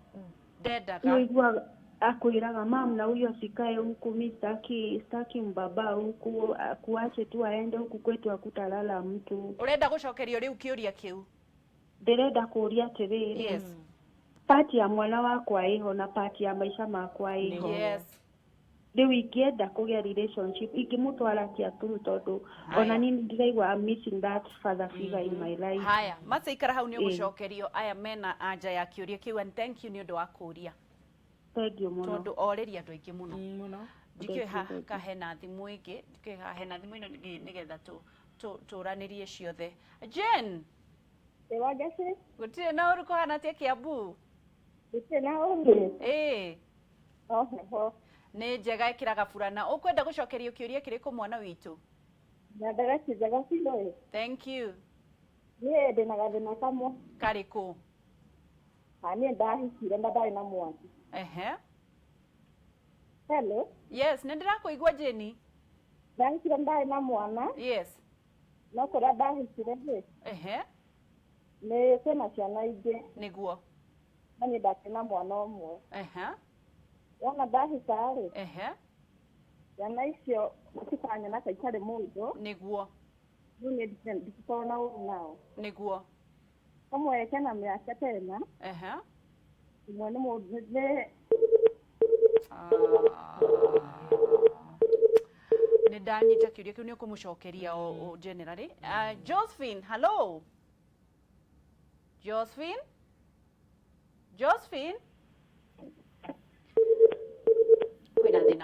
ndendaga nĩiguaga akwĩraga mam na huyo sikae huku mi staki mbaba huku akuache tu aende huku kwetu akutalala mtu urenda gucokerio riu kiuria kiu ndirenda kuria atiriri pati ya mwana wakwa iho na pati ya maisha makwa iho riu ingĩenda kũgĩa relationship ingĩmũtwara Kiaturu tondu ona nini ndiraigua I'm missing that father figure in my life haya Mase ikara hau ni ugucokerio aya mena anja ya kiuria kiu and thank you ni undu wa kuria thank you muno tondu oreri andu aingi muno ndikiha kahena thimu ingi ndikiha hena thimu ino nigetha turanirie ciothe Jen wagase gutire na uru kohana atia Kiambu gutire na uru ni njega ikiraga burana ukwenda gucokerio kiuria kiriku mwana witu na ndagacijaga cindo thank you nie ndina gathina kamwe kariku nie ndahicire ndari na mwana hello yes ni ndirakuigua Jeni ndahicire ndari na mwana yes no kuria ndahicire ni kwina ciana ingĩ niguo na ni ndakena mwana ũmwe wona ndahica rĩ ciana icio cikanyona ta itarĩ mũndũ niguo rĩu nĩ ndikorwo na ũru nao niguo kamwe kena mĩaka tena imwe nĩ mũndũ nĩ ndanyita kiuria kiu nĩ ũkũmũcokeria o generally Josephine hello Josephine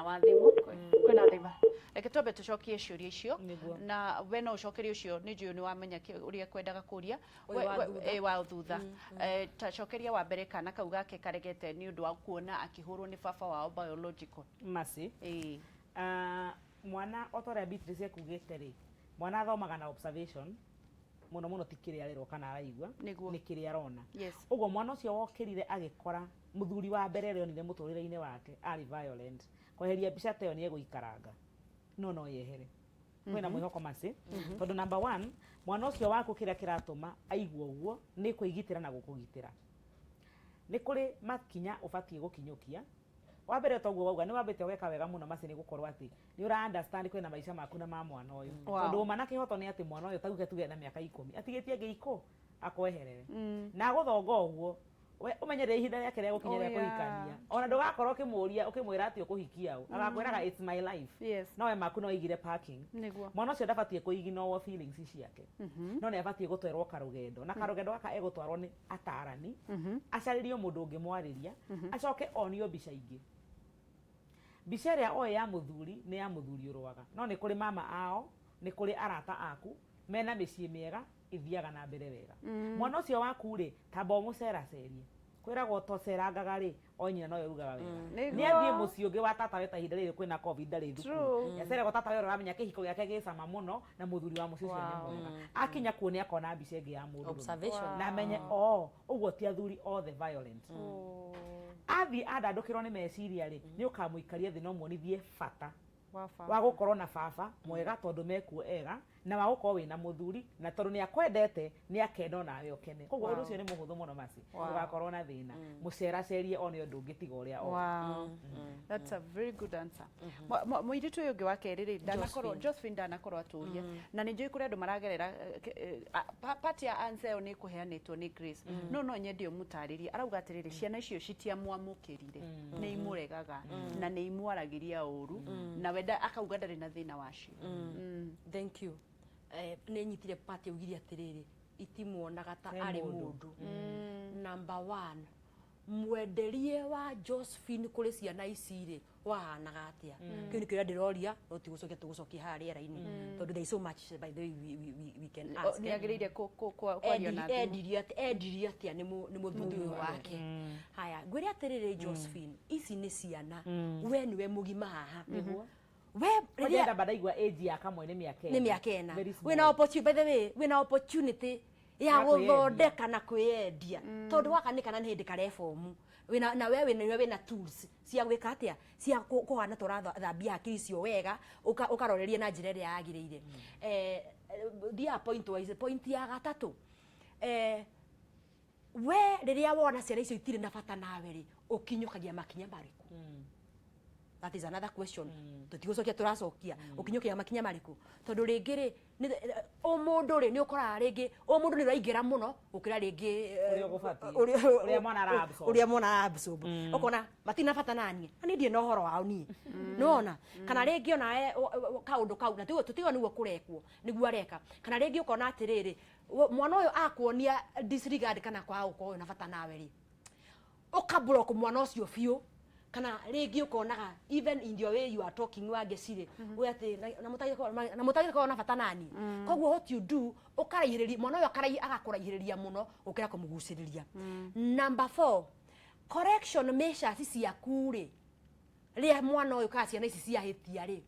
mwena wa thimu kwina thiva reke twambe tucokie ciuria icio na we no ucokerie ucio ni njui ni wamenya uria kwendaga kuria wa thutha ta cokeria wa mbere kana kau gake karegete ni undu wa kuona akihurwo ni baba wao biological masi mwana otoria Beatrice ekugite ri mwana athomaga na observation muno muno tikiri arerwo kana araigua ni kiri arona ugo mwana ucio wokirire agikora muthuri wa mbere rionire muturire-ine wake ari violent kweheria mbica teyo ni eguikaranga no yehere kwina mwihoko masi tondu number 1 mwana ucio waku kira kiratuma aigua uguo ni kuigitira na gukugitira ni kuri makinya ubatie gukinyukia wa mbere toguo wauga ni wambite weka wega muno masi ni gukorwa ati ni ura understand kwina maisha maku na ma mwana uyu tondu mana kihoto ni ati mwana uyu taguke tuge na miaka 10 atigetie ngeiko akweherere na guthonga uguo we umenyere ihinda riake ria gukinyira kuhikania ona ndugakorwo kimuria ukimwira ati ukuhikia u agakwiraga it's my life no we maku no igire parking mwana ucio ndabatie kuiginwo feelings ciake no ne abatie gutwerwo karugendo na karugendo gaka egutwarwo ni atarani acaririo mundu ungimwariria acoke onio mbica ingi mbica ria o ya muthuri ni ya muthuri urwaga no ni kuri mama ao ni kuri arata aku mena micii miega ithiaga na mbere wega mwana ucio waku ri tamba umucera cerie kwiragwo tocerangaga ri o nyina no yorugaga wega ni athie mucii ungi wa tata weta ihinda riri kwina covid ndari thukuru yacerego tata we uramenya kihiko giake gicama muno na muthuri wa mucii ucio ni mwega akinya kuone akona mbica ingi ya mundu observation na amenye uguo ti athuri all the violent athi andandukirwo ni meciria ri ni ukamuikaria thi no muonithie bata wa gukorwo na baba mwega tondu mekuo ega na wa gukorwo wina muthuri na tondu ni akwendete ni akenda nawe ukene koguo undu ucio ni muhuthu muno masi ugakorwo na thina mucera cerie one undu ngitiga uria that's a very good answer muiritu uyu ungi wa keriri ndanakorwo Josephine ndanakorwo aturia na ni njui kuri andu maragerera part ya answer ni kuheanitwo ni Grace no nyende umutaririe arauga atiriri ciana icio citiamwamukirire ni imuregaga na ni imwaragiria uru na wenda akauga ndari na thina wacio thank you ne nyitire part ugiri atiriri itimuonaga ta ari mundu number 1 mwenderie wa Josephine kuri ciana icire wahanaga atia kini kira ndiroria no tigucokia tugucokia hari era-ini tondu there is so much by the way we can ask ni agirire kwario na ediria atia ni muthuri wake haya gwiri atiriri Josephine ici ni ciana we niwe mugima haha we renda badaigwa age ya kamwe ni miaka ena wina opportunity by the way wina opportunity ya guthondeka na kwiendia tondu waka ni kana ni hindi karefomu wina na wewe wina tools cia gwika atia cia kuhana turathambia akiri cio wega ukaroreria na njira iria yagiriire dia point ya gatatu we riria wona ciana icio itire na bata nawe ri ukinyukagia makinya mariku that is another question tutigucokia turacokia ukinyukia makinya mariku tondu ringi ri o mundu ri ni ukora ringi o mundu ni raingira muno ukira ringi uria mwana absorb ukona matina bata nani ani ndie no horo wao ni nona kana ringi ona kaundu kau na tutigo niguo kurekwo niguo areka kana ringi ukona atiriri mwana uyu akuonia disregard kana kwa uko na bata nawe ri ukablock mwana ucio biu kana ringi ukonaga even in your way you are talking wangecire we ati na mutagire ko na bata nani koguo what you do ukaraihiriria mwana uyu agakuraihiriria muno ukira kumuguciriria number 4 correction measures ciaku ri ria mwana uyu ka ciana ici ciahitia ri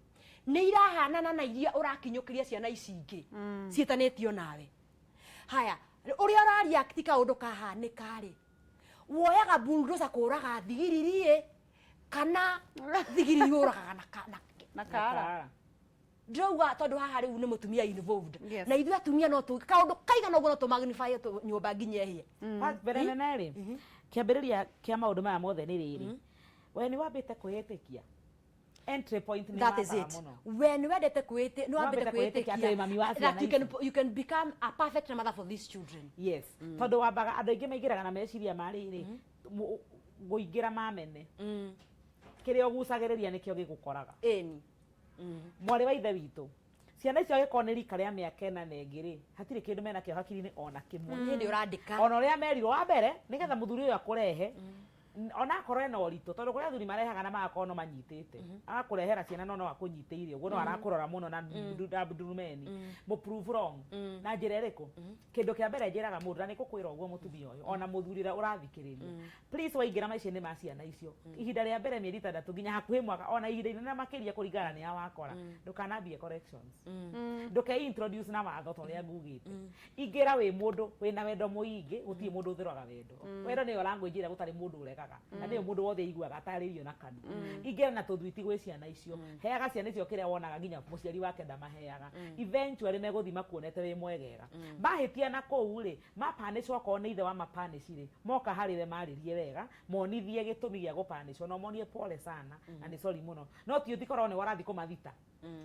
ni irahanana na iria urakinyukiria ciana ici ingi cietanetio nawe haya uria uraria aktika undu kahanika ri woyaga bulldozer kuraga thigiririe kana thigiri yuraga na kara ndauga tondu haha riu ni mutumia involved na ithu atumia no tu kaundu kaigana uguo no tu magnify to nyumba nginyehie berene neri kiambiriria kia maundu maya mothe ni riri we ni wambite kwihitikia entry point ni that is it when wendete kwite no wambite kwitikia that you can become a perfect mother for these children yes tondu wambaga andu aingi maigiraga na meciria mari ri guingira mamene kirio gucagiriria nikio gigukoraga eni mwari wa ithe witu ciana icio gikone rika ria miaka ena na ingiri hatire kindu mena kio hakiri-ini ona kimwe ni urandika ona uria merirwo wa mbere nigetha muthuri uyu akurehe ona korwe no rito tondu kuria thuri marehaga na magakorwo no manyitite agakurehera ciana no akunyitĩire uguo no arakurora muno na ndurumeni mu prove wrong na njĩra ĩrĩkũ kĩndũ kĩa mbere njĩraga mũndũ na nĩkũkwĩra ũguo mũtumia ũyũ ona mũthurĩra ũrathikĩrĩria please waingĩra maica-inĩ ma ciana icio ihinda rĩa mbere mĩeri 3 nginya hakuhĩ mwaka ona ihinda inene makĩria kũringana na nĩa wakora ndũkanambie corrections ndũkeintroduce na watho ta ũrĩa ngugĩte ingĩra wĩ mũndũ wĩna wendo mũingĩ gũtirĩ mũndũ ũthĩraga wendo wendo nĩyo language ĩrĩa gũtarĩ mũndũ ũregaga na nĩyo mũndũ wothe aiguaga atarĩrio na kanua ingĩra na tũthwiti gwĩ ciana icio heaga ciana icio kĩrĩa wonaga nginya mũciari wake ndamaheaga eventually megũthi makuonete wĩ mwegega mahĩtia na kũu rĩ mapanĩcwo okorwo nĩ ithe wa mapanĩci rĩ moka harĩ we marĩrie wega monithie gĩtũmi gĩa gũpanĩcwo no monie pole sana na nĩ sorry mũno no ti ũtikorwo nĩ warathi kũmathita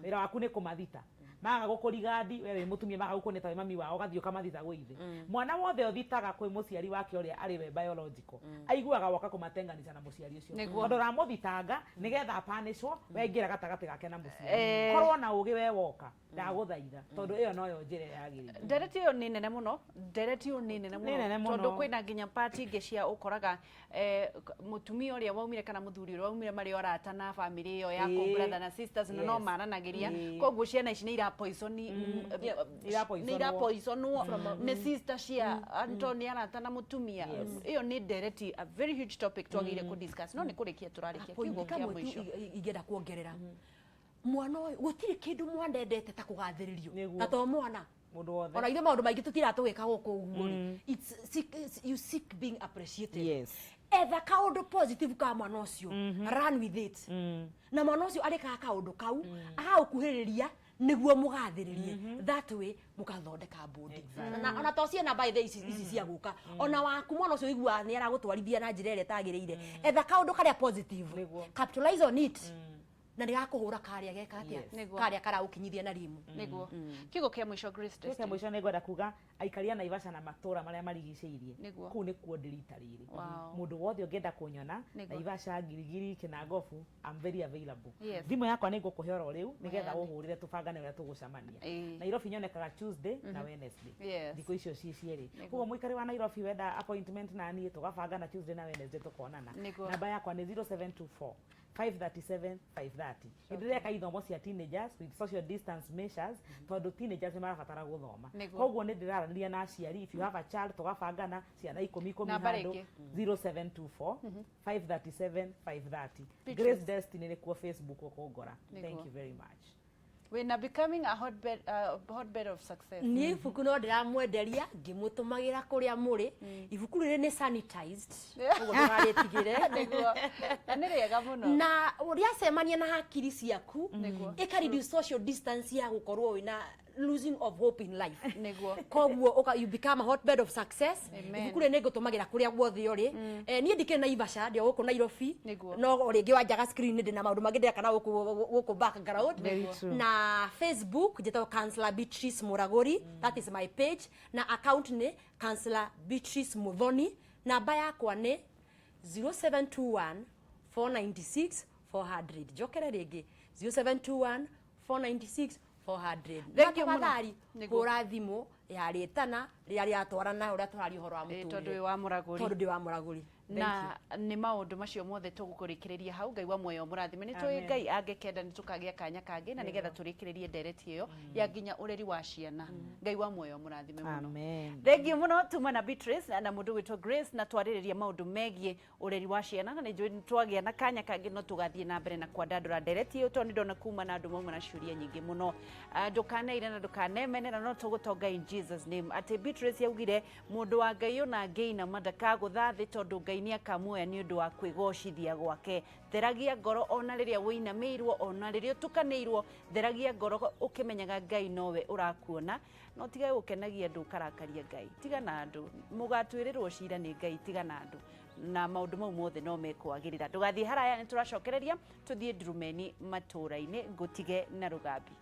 wĩra waku nĩ kũmathita maga gũkũrigandi we wĩ mũtumia maga gũkuoneta wĩ mami wao gathio kamathita gwĩthe mwana wothe ũthitaga kwĩ mũciari wake ũrĩa arĩ we biological aiguaga woka kũmatenganisha na mũciari ũcio tondũ ũramũthitanga nĩgetha apanĩcwo wengĩra gatagatĩ gake na mũciari korwo na ũgĩ we woka ndagũthaitha tondũ ĩyo noyo njĩra yagĩrĩire ndereti ĩyo nĩ nene mũno ndereti ĩyo nĩ nene mũno tondũ kwĩna nginya party ingĩ cia ũkoraga mũtumia ũrĩa waumire kana mũthuri ũrĩa waumire marĩ orata na family ĩyo ya brother na sisters no maranagĩria koguo ciana ici nĩ irapoisoni nĩ sister cia Antonia arata na mũtumia ĩyo nĩ ndereti a very huge topic twagĩrĩire ku discuss no nĩ kũrĩkia tũrarĩkia kiugo kĩa mũico ingĩenda kuongerera mwana ũyũ gũtirĩ kĩndũ mwana endete ta kũgathĩrĩrio ta to mwana mũndũ wothe ona ithe maũndũ maingĩ tũtiratũgĩka gũkũ ũguo you seek being appreciated etha kaũndũ positive ka mwana ũcio run with it na mwana ũcio arĩkaga kaũndũ kau agaũkuhĩrĩria nĩguo mũgathĩrĩrie that way mũkathondeka body ona to ciana by the ici cia gũka ona waku mwana ũcio igua nĩ aragũtwarithia na njĩra ĩrĩa ĩtagĩrĩire etha kaũndũ karĩa positive capitalize on it na nĩ gakũhũra karĩa geka atĩa karĩa karaũkinyithia na rimu nĩguo kiugo kĩa mũico Grace Kiugo kĩa mũico nĩ ngwenda kuga aikaria Naivasha na matũra marĩa marigicĩirie kũu nĩ kuo ndirita rĩrĩ mũndũ wothe ũngĩenda kũnyona Naivasha Girigiri Kinangofu I'm very available thimũ yakwa nĩ ngũkũhe oro rĩu nĩgetha ũhũrĩre tũbangane ũrĩa tũgũcemania Nairobi nyonekaga Tuesday na Wednesday thikũ icio ci cierĩ koguo mũikari wa Nairobi wenda appointment na niĩ tũgabanga na Tuesday na Wednesday tũkonana namba yakwa nĩ 0724 537 530 ndireka ithomo cia teenagers with social distance measures tondu teenagers nĩ marabatara gũthoma koguo nĩ ndĩraranĩria na aciari if you have a child tũgabangana ciana 10 handũ 0724 537 530 Grace Destiny nĩ kuo Facebook ũkũngora thank you very much wina becoming a hotbed of success niĩ ibuku no ndiramwenderia ngĩmũtũmagĩra kũrĩa mũrĩ ibuku rĩrĩ nĩ sanitized ũguo ndũgarĩtigĩre nĩguo nĩ rĩega mũno na ũrĩacemania na hakiri ciaku ĩka social distance ya gũkorwo wĩna losing of hope in life nĩguo koguo you become a hotbed of success ibuku rĩrĩ nĩ ngũtũmagĩra kũrĩa guothe ũrĩ niĩ ndikĩrĩ Naivasha ndĩ gũkũ Nairobi no rĩngĩ wanjaga screen ndĩ na maũndũ mangĩ ndĩreka na gũkũ background na Facebook njĩtagwo Councillor Beatrice Mũragũri that is my page na account nĩ Councillor Beatrice Muthoni namba yakwa nĩ 0721 496 400 njokere rĩngĩ 0721 496 400 tafadhali hũra thimũ yarĩtana rĩrĩa rĩatwarana ũrĩa tũraria ũhoro wa mũtũrĩre tondũ ndĩ wa Mũragũri na nĩ maũndũ macio mothe tũgũkũrĩkĩrĩria hau Ngai wa muoyo mũrathime nĩ tũĩ Ngai angĩkenda nĩ tũkagĩa kanya kangĩ na nĩgetha tũrĩkĩrĩrie ndereti ĩyo ya nginya ũreri wa ciana Ngai wa muoyo mũrathime mũno thengiũ mũno tuma na Beatrice na mũndũ wĩtwo Grace na twarĩrĩria maũndũ megiĩ ũreri wa ciana na nĩ twagĩa na kanya kangĩ no tũgathiĩ na mbere na kwandandũra ndereti ĩyo tondũ ndona kuma na andũ mauma na ciũria nyingĩ mũno ndũkaneire na ndũkanemene na no tũgũtonga in Jesus name atĩ Beatrice yaugire mũndũ wa Ngai ona ngĩina mandakagũtha thĩ tondũ Ngai nĩ akamuoya nĩ ũndũ wa kwĩgocithia gwake theragia ngoro ona rĩrĩa wĩinamĩirwo ona rĩrĩa ũtukanĩirwo theragia ngoro ũkĩmenyaga Ngai nowe ũrakuona no tiga gũkenagia andũ ũkarakaria Ngai tiga na andũ mũgatuĩrĩrwo cira nĩ Ngai tiga na andũ na maũndũ mau mothe no mekwagĩrĩra ndũgathiĩ haraya nĩ tũracokereria tũthiĩ ndurumeni matũra-inĩ ngũtige na rũgambi